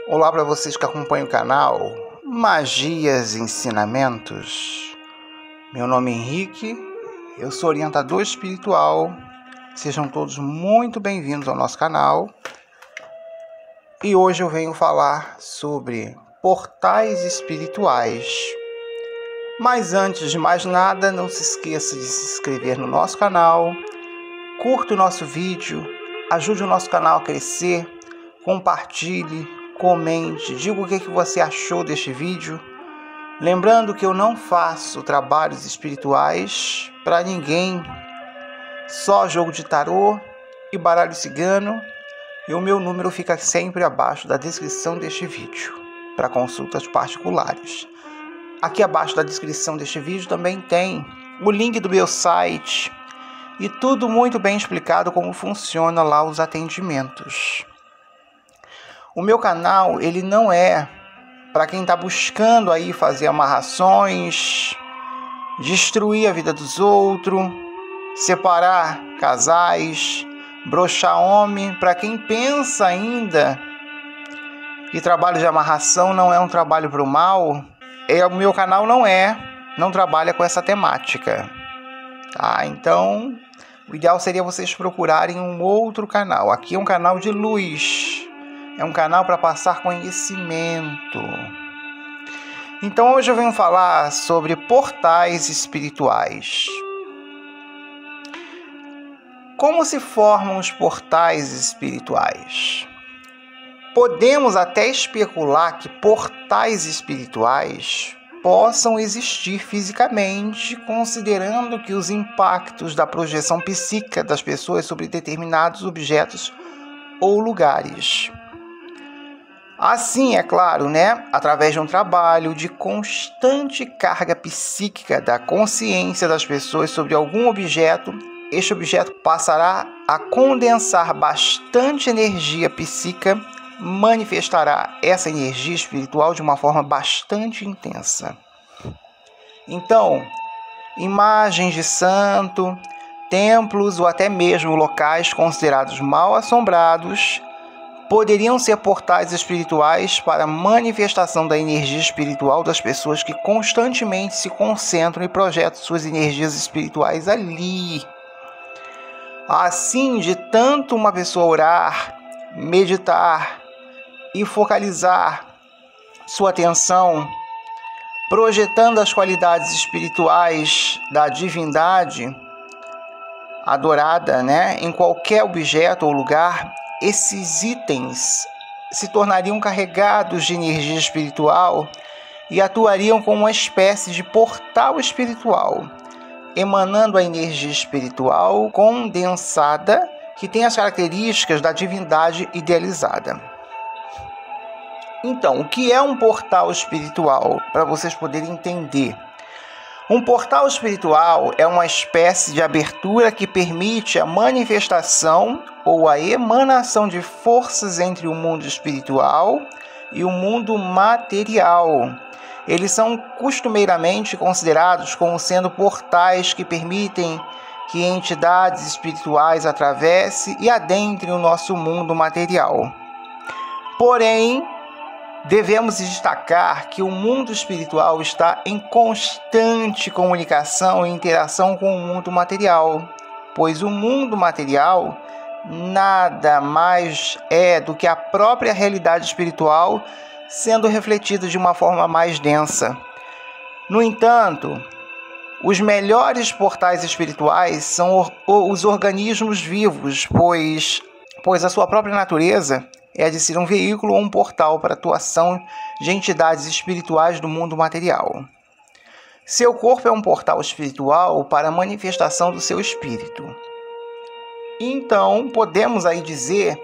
Olá para vocês que acompanham o canal Magias e Ensinamentos. Meu nome é Henrique, eu sou orientador espiritual. Sejam todos muito bem-vindos ao nosso canal. E hoje eu venho falar sobre portais espirituais. Mas antes de mais nada, não se esqueça de se inscrever no nosso canal, curta o nosso vídeo, ajude o nosso canal a crescer, compartilhe, comente, diga o que você achou deste vídeo. Lembrando que eu não faço trabalhos espirituais para ninguém, só jogo de tarô e baralho cigano, e o meu número fica sempre abaixo da descrição deste vídeo, para consultas particulares. Aqui abaixo da descrição deste vídeo também tem o link do meu site e tudo muito bem explicado como funciona lá os atendimentos. O meu canal, ele não é para quem está buscando aí fazer amarrações, destruir a vida dos outros, separar casais, broxar homem. Para quem pensa ainda que trabalho de amarração não é um trabalho para o mal, o meu canal não trabalha com essa temática. Tá? Então, o ideal seria vocês procurarem um outro canal. Aqui é um canal de luz. É um canal para passar conhecimento. Então hoje eu venho falar sobre portais espirituais. Como se formam os portais espirituais? Podemos até especular que portais espirituais possam existir fisicamente, considerando que os impactos da projeção psíquica das pessoas sobre determinados objetos ou lugares. Assim, é claro, através de um trabalho de constante carga psíquica da consciência das pessoas sobre algum objeto, este objeto passará a condensar bastante energia psíquica, manifestará essa energia espiritual de uma forma bastante intensa. Então, imagens de santo, templos ou até mesmo locais considerados mal assombrados poderiam ser portais espirituais para a manifestação da energia espiritual das pessoas que constantemente se concentram e projetam suas energias espirituais ali. Assim, de tanto uma pessoa orar, meditar e focalizar sua atenção, projetando as qualidades espirituais da divindade adorada, em qualquer objeto ou lugar, esses itens se tornariam carregados de energia espiritual e atuariam como uma espécie de portal espiritual, emanando a energia espiritual condensada que tem as características da divindade idealizada. Então, o que é um portal espiritual? Para vocês poderem entender. Um portal espiritual é uma espécie de abertura que permite a manifestação ou a emanação de forças entre o mundo espiritual e o mundo material. Eles são costumeiramente considerados como sendo portais que permitem que entidades espirituais atravessem e adentrem o nosso mundo material. Porém, devemos destacar que o mundo espiritual está em constante comunicação e interação com o mundo material, pois o mundo material nada mais é do que a própria realidade espiritual sendo refletida de uma forma mais densa. No entanto, os melhores portais espirituais são os organismos vivos, pois a sua própria natureza é de ser um veículo ou um portal para a atuação de entidades espirituais do mundo material. Seu corpo é um portal espiritual para a manifestação do seu espírito. Então, podemos aí dizer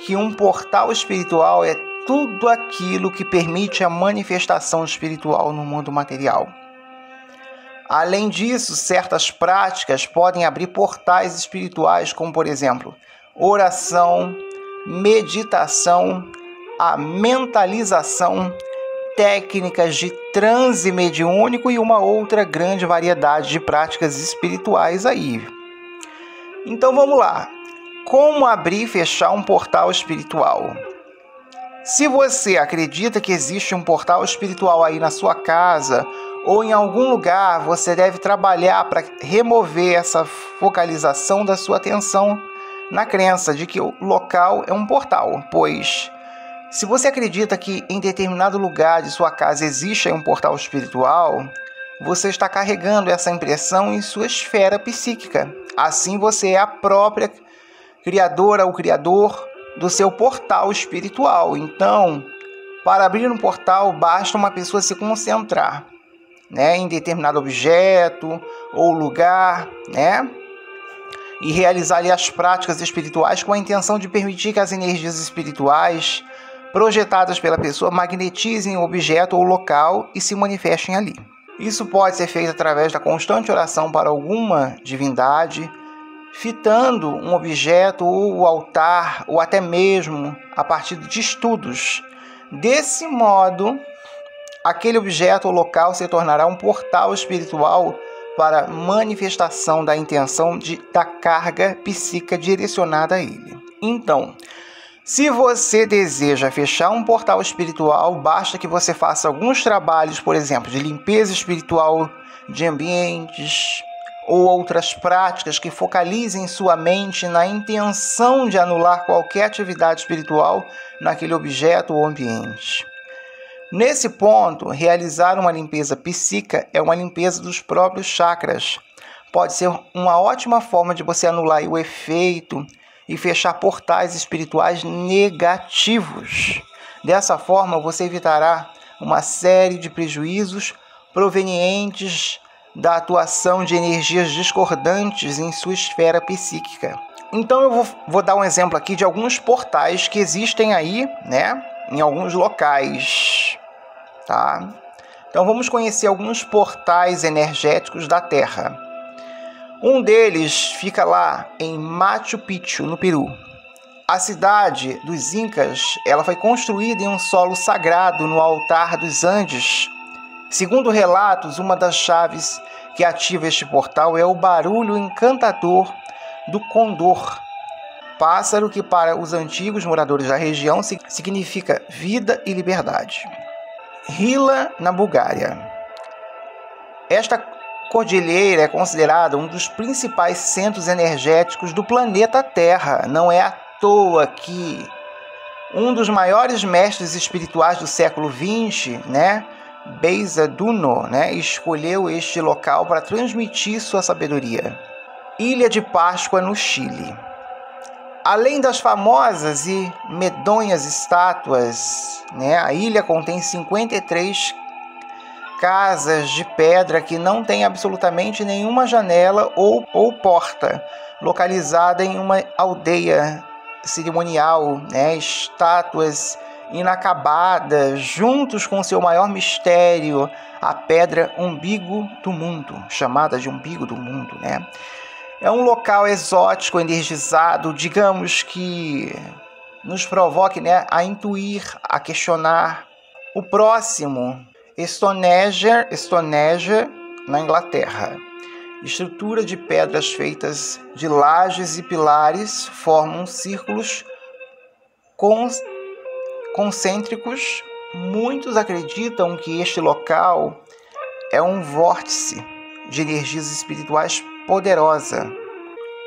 que um portal espiritual é tudo aquilo que permite a manifestação espiritual no mundo material. Além disso, certas práticas podem abrir portais espirituais, como, por exemplo, oração, meditação, a mentalização, técnicas de transe mediúnico e uma outra grande variedade de práticas espirituais aí. Então vamos lá. Como abrir e fechar um portal espiritual? Se você acredita que existe um portal espiritual aí na sua casa ou em algum lugar, você deve trabalhar para remover essa focalização da sua atenção na crença de que o local é um portal, pois se você acredita que em determinado lugar de sua casa existe um portal espiritual, você está carregando essa impressão em sua esfera psíquica. Assim você é a própria criadora ou criador do seu portal espiritual. Então, para abrir um portal, basta uma pessoa se concentrar, em determinado objeto ou lugar, e realizar ali as práticas espirituais com a intenção de permitir que as energias espirituais projetadas pela pessoa magnetizem o objeto ou local e se manifestem ali. Isso pode ser feito através da constante oração para alguma divindade, fitando um objeto ou o altar, ou até mesmo a partir de estudos. Desse modo, aquele objeto ou local se tornará um portal espiritual para manifestação da intenção da carga psíquica direcionada a ele. Então, se você deseja fechar um portal espiritual, basta que você faça alguns trabalhos, por exemplo, de limpeza espiritual de ambientes ou outras práticas que focalizem sua mente na intenção de anular qualquer atividade espiritual naquele objeto ou ambiente. Nesse ponto, realizar uma limpeza psíquica é uma limpeza dos próprios chakras. Pode ser uma ótima forma de você anular o efeito e fechar portais espirituais negativos. Dessa forma, você evitará uma série de prejuízos provenientes da atuação de energias discordantes em sua esfera psíquica. Então eu vou dar um exemplo aqui de alguns portais que existem aí, em alguns locais, tá? Então vamos conhecer alguns portais energéticos da Terra. Um deles fica lá em Machu Picchu, no Peru. A cidade dos Incas, ela foi construída em um solo sagrado no altar dos Andes. Segundo relatos, uma das chaves que ativa este portal é o barulho encantador do condor, pássaro que para os antigos moradores da região significa vida e liberdade. Hila, na Bulgária. Esta cordilheira é considerada um dos principais centros energéticos do planeta Terra. Não é à toa que um dos maiores mestres espirituais do século XX, Beisa Duno, escolheu este local para transmitir sua sabedoria. Ilha de Páscoa, no Chile. Além das famosas e medonhas estátuas, a ilha contém 53 casas de pedra que não tem absolutamente nenhuma janela ou porta, localizada em uma aldeia cerimonial, estátuas inacabadas, juntos com seu maior mistério, a pedra umbigo do mundo, chamada de umbigo do mundo, É um local exótico, energizado, digamos que nos provoque, a intuir, a questionar. O próximo, Stonehenge, na Inglaterra. Estrutura de pedras feitas de lajes e pilares formam círculos concêntricos. Muitos acreditam que este local é um vórtice de energias espirituais poderosa.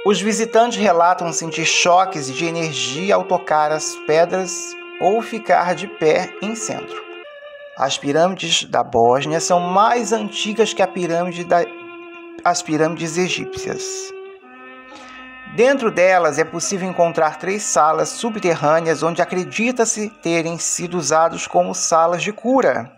Os visitantes relatam sentir choques de energia ao tocar as pedras ou ficar de pé em centro. As pirâmides da Bósnia são mais antigas que as pirâmides egípcias. Dentro delas é possível encontrar 3 salas subterrâneas onde acredita-se terem sido usados como salas de cura.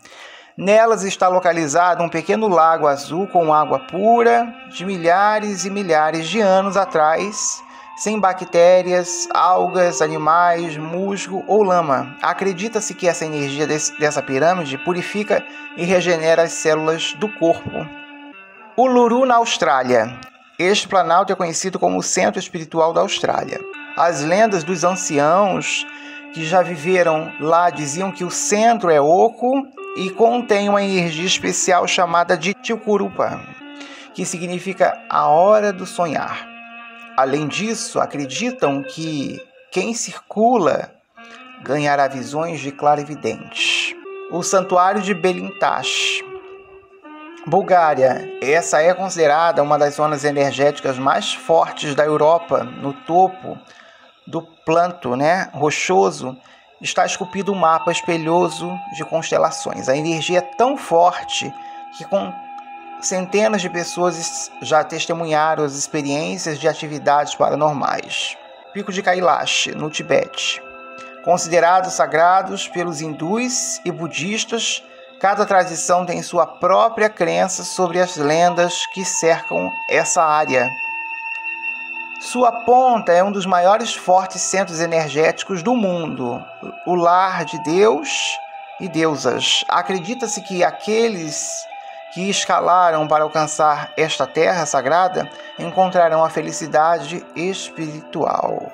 Nelas está localizado um pequeno lago azul com água pura de milhares e milhares de anos atrás, sem bactérias, algas, animais, musgo ou lama. Acredita-se que essa energia dessa pirâmide purifica e regenera as células do corpo. Uluru, na Austrália. Este planalto é conhecido como o centro espiritual da Austrália. As lendas dos anciãos que já viveram lá diziam que o centro é oco e contém uma energia especial chamada de Tikurupa, que significa a hora do sonhar. Além disso, acreditam que quem circula ganhará visões de clarividentes. O Santuário de Belintash, Bulgária. Essa é considerada uma das zonas energéticas mais fortes da Europa. No topo do planto, rochoso, está esculpido um mapa espelhoso de constelações. A energia é tão forte que centenas de pessoas já testemunharam as experiências de atividades paranormais. Pico de Kailash, no Tibete. Considerados sagrados pelos hindus e budistas, cada tradição tem sua própria crença sobre as lendas que cercam essa área. Sua ponta é um dos maiores fortes centros energéticos do mundo, o lar de Deus e deusas. Acredita-se que aqueles que escalaram para alcançar esta terra sagrada encontrarão a felicidade espiritual.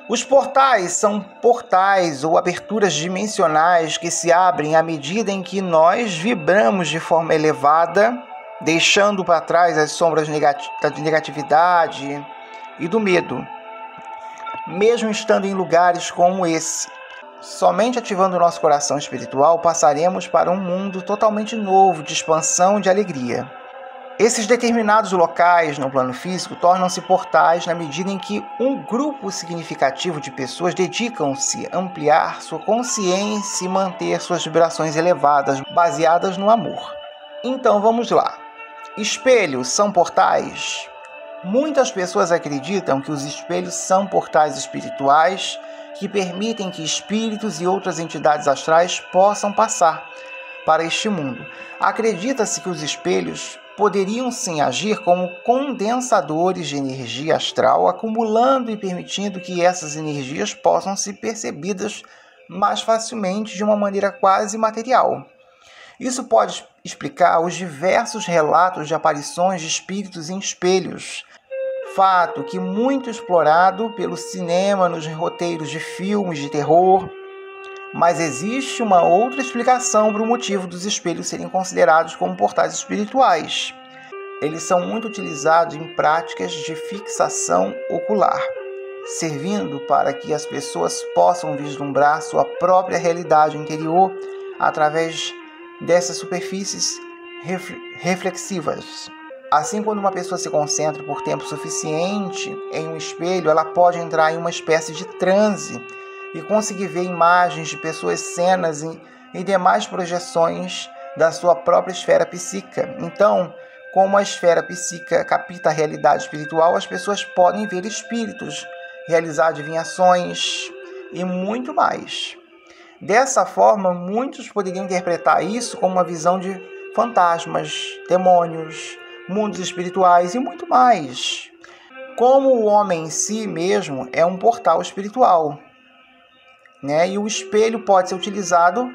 Os portais são portais ou aberturas dimensionais que se abrem à medida em que nós vibramos de forma elevada, deixando para trás as sombras da negatividade e do medo. Mesmo estando em lugares como esse, somente ativando o nosso coração espiritual, passaremos para um mundo totalmente novo de expansão e de alegria. Esses determinados locais no plano físico tornam-se portais na medida em que um grupo significativo de pessoas dedicam-se a ampliar sua consciência e manter suas vibrações elevadas, baseadas no amor. Então vamos lá. Espelhos são portais? Muitas pessoas acreditam que os espelhos são portais espirituais que permitem que espíritos e outras entidades astrais possam passar para este mundo. Acredita-se que os espelhos poderiam sim agir como condensadores de energia astral, acumulando e permitindo que essas energias possam ser percebidas mais facilmente de uma maneira quase material. Isso pode explicar os diversos relatos de aparições de espíritos em espelhos, fato que muito explorado pelo cinema nos roteiros de filmes de terror. Mas existe uma outra explicação para o motivo dos espelhos serem considerados como portais espirituais. Eles são muito utilizados em práticas de fixação ocular, servindo para que as pessoas possam vislumbrar sua própria realidade interior através dessas superfícies reflexivas. Assim, quando uma pessoa se concentra por tempo suficiente em um espelho, ela pode entrar em uma espécie de transe e conseguir ver imagens de pessoas, cenas e demais projeções da sua própria esfera psíquica. Então, como a esfera psíquica capta a realidade espiritual, as pessoas podem ver espíritos, realizar adivinhações e muito mais. Dessa forma, muitos poderiam interpretar isso como uma visão de fantasmas, demônios, mundos espirituais e muito mais. Como o homem em si mesmo é um portal espiritual, e o espelho pode ser utilizado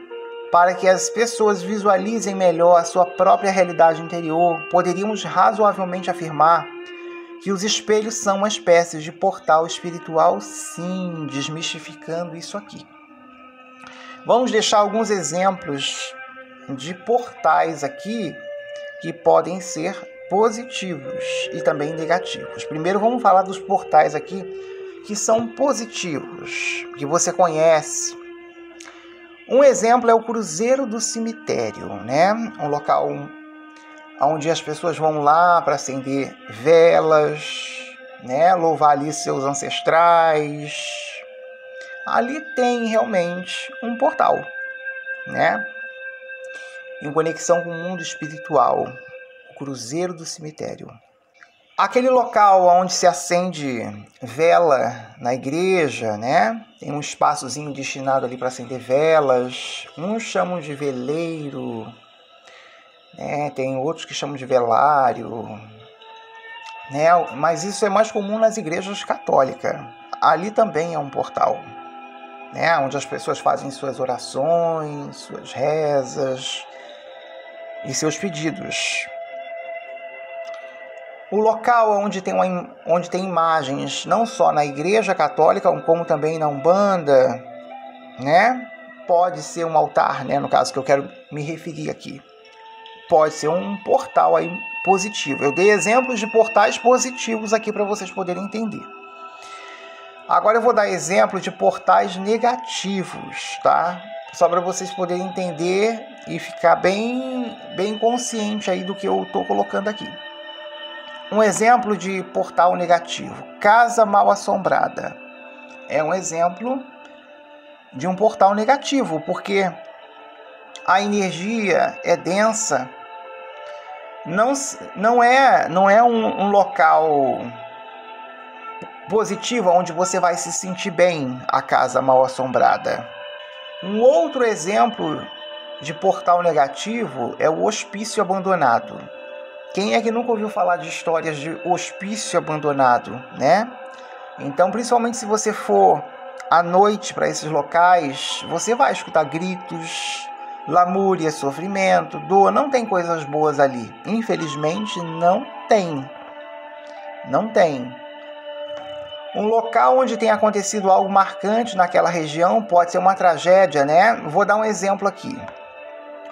para que as pessoas visualizem melhor a sua própria realidade interior, poderíamos razoavelmente afirmar que os espelhos são uma espécie de portal espiritual, sim, desmistificando isso aqui. Vamos deixar alguns exemplos de portais aqui que podem ser positivos e também negativos. Primeiro vamos falar dos portais aqui que são positivos, que você conhece. Um exemplo é o Cruzeiro do Cemitério, um local onde as pessoas vão lá para acender velas, louvar ali seus ancestrais. Ali tem realmente um portal, em conexão com o mundo espiritual, o Cruzeiro do Cemitério. Aquele local onde se acende vela na igreja, tem um espaçozinho destinado ali para acender velas. Uns chamam de veleiro, tem outros que chamam de velário, mas isso é mais comum nas igrejas católicas. Ali também é um portal, onde as pessoas fazem suas orações, suas rezas e seus pedidos. O local onde tem imagens, não só na igreja católica, como também na Umbanda, pode ser um altar, no caso que eu quero me referir aqui. Pode ser um portal aí positivo. Eu dei exemplos de portais positivos aqui para vocês poderem entender. Agora eu vou dar exemplo de portais negativos, tá? Só para vocês poderem entender e ficar bem consciente aí do que eu estou colocando aqui. Um exemplo de portal negativo, casa mal assombrada. É um exemplo de um portal negativo, porque a energia é densa. Não é um local positivo onde você vai se sentir bem, a casa mal assombrada. Um outro exemplo de portal negativo é o hospício abandonado. Quem é que nunca ouviu falar de histórias de hospício abandonado, né? Então, principalmente se você for à noite para esses locais, você vai escutar gritos, lamúria, sofrimento, dor. Não tem coisas boas ali. Infelizmente, não tem. Não tem. Um local onde tem acontecido algo marcante naquela região pode ser uma tragédia, né? Vou dar um exemplo aqui.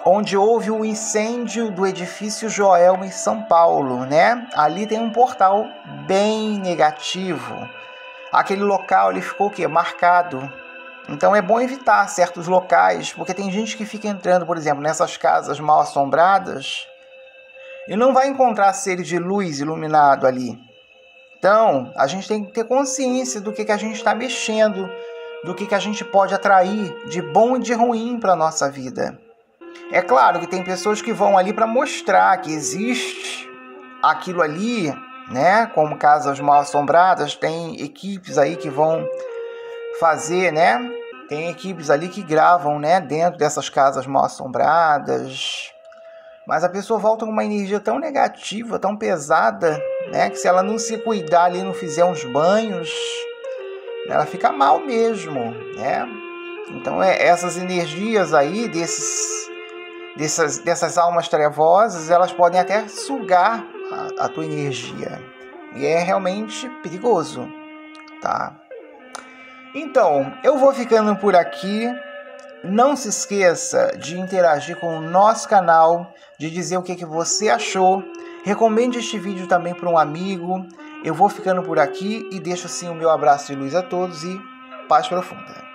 Onde houve o incêndio do edifício Joel em São Paulo, né? Ali tem um portal bem negativo. Aquele local ele ficou o quê? Marcado. Então é bom evitar certos locais, porque tem gente que fica entrando, por exemplo, nessas casas mal assombradas e não vai encontrar seres de luz iluminado ali. Então, a gente tem que ter consciência do que a gente está mexendo, do que a gente pode atrair de bom e de ruim para a nossa vida. É claro que tem pessoas que vão ali para mostrar que existe aquilo ali, né? Como casas mal assombradas, tem equipes aí que vão fazer, né? Tem equipes ali que gravam, né? Dentro dessas casas mal assombradas. Mas a pessoa volta com uma energia tão negativa, tão pesada, né? Que se ela não se cuidar ali, não fizer uns banhos, ela fica mal mesmo, né? Então essas energias aí dessas almas trevosas, elas podem até sugar a tua energia. E é realmente perigoso, tá? Então, eu vou ficando por aqui. Não se esqueça de interagir com o nosso canal, de dizer o que você achou. Recomende este vídeo também para um amigo. Eu vou ficando por aqui e deixo assim o meu abraço de luz a todos e paz profunda.